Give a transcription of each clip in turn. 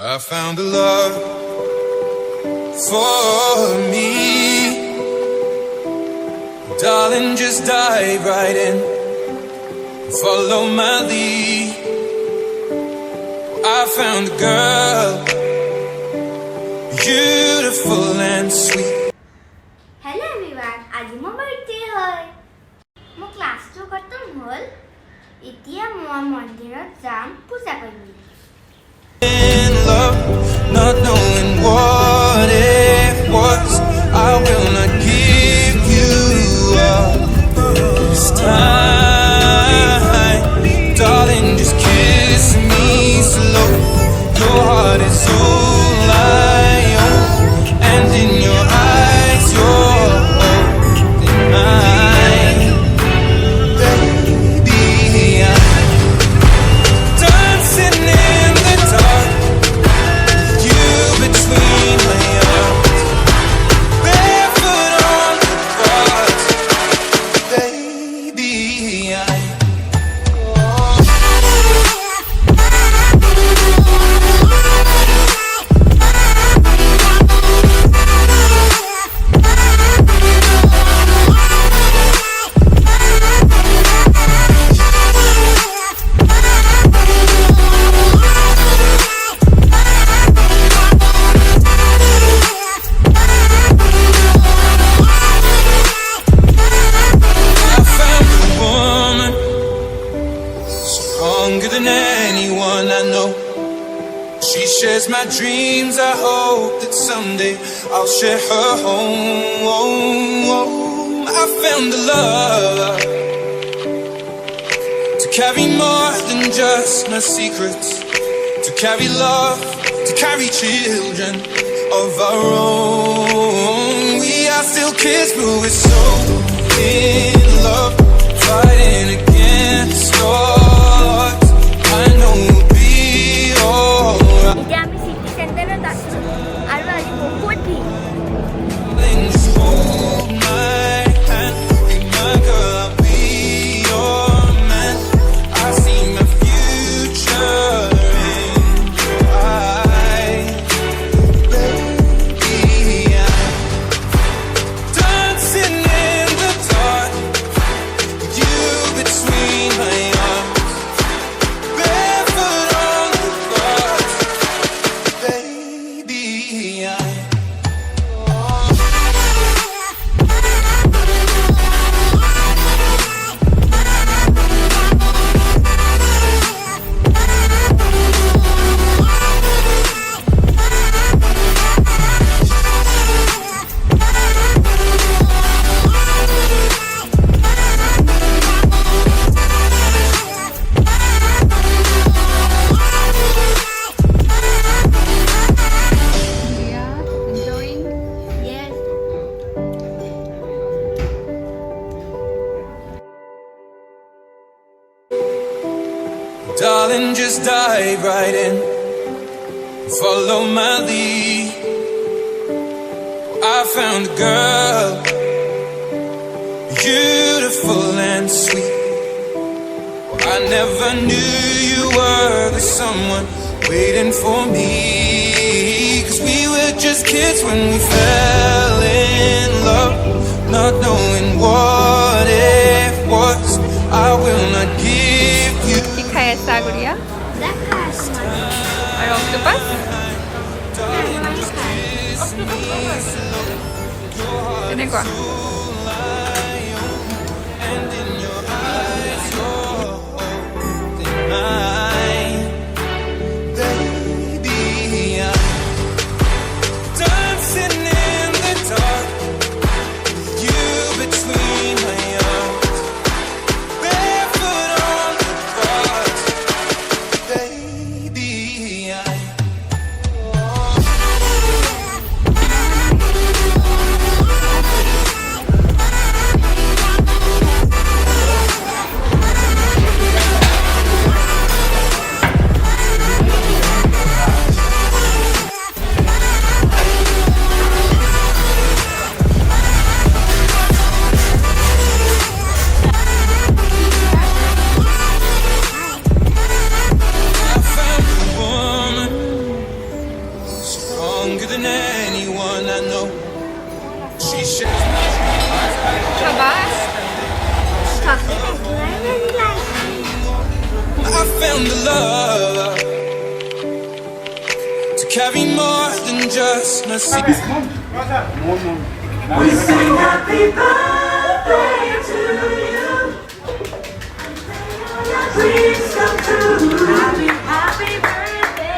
I found a love for me. Darling, just dive right in. Follow my lead. I found a girl, beautiful and sweet. Hello everyone, আজি মোৰ birthday হয়। মই class 2 খতম হ'ল। এতিয়া মই মন্দিৰত যাম পূজা কৰিবলৈ। In love, not knowing what it was, I will not give you up this time. Darling, just kiss me slow. Your heart is all I own, and in your eyes you're holding mine. Baby, I'm dancing in the dark, you between my arms, barefoot on the grass. Baby, stronger than anyone I know. She shares my dreams. I hope that someday I'll share her home. I found a love to carry more than just my secrets, to carry love, to carry children of our own. We are still kids, but we're so in love, fighting against odds. I know we'll be alright. এতিয়া আমি city সেন্টাৰত আছো আৰু আজি বহুত ভিৰ। Just hold my hand, be my girl, I'll be your man. I see my future in your eyes. Baby, I'm dancing in the dark, you between my arms, barefoot on the grass. Baby, Yes. darling, just dive right in. Follow my lead. I found a girl, beautiful and sweet. I never knew you were the someone waiting for me. 'Cause we were just kids when we fell in love, not knowing what it was. I will not give you কি খাই আছা গুড়িয়া দেখা আছে আৰু octopus কেনেকুৱা mine. Baby, I'm dancing in the dark, you between my arms, barefoot on the grass. Baby, than anyone I know. She shares my Labas. Chocolate I really like. I found the love to carry more than just my secrets. We sing happy birthday to you. Dreams come true. Happy birthday.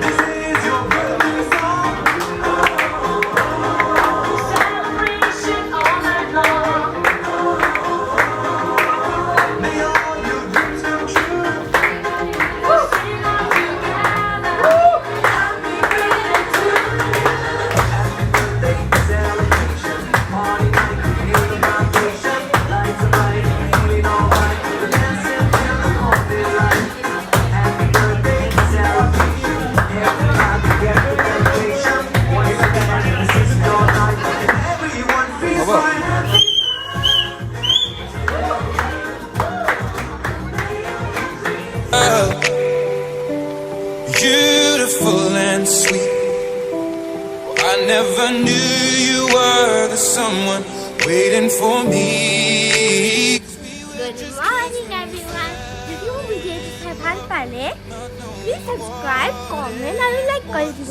This is your birthday song. Celebration all night long. May all your dreams come true. Sing on together. Happy birthday to you. Happy birthday celebration. Party night, creating vibration. Lights are bright, feeling alright. Dancing till the morning light. Happy birthday celebration. Everybody get the celebration. Once again, this is your night. Everyone feels fine. Beautiful and sweet. I never knew you were the someone waiting for me. Good morning everyone. যদি মোৰ ভিডিঅ'টো চাই ভাল পালে please subscribe, comment আৰু like কৰি দিব।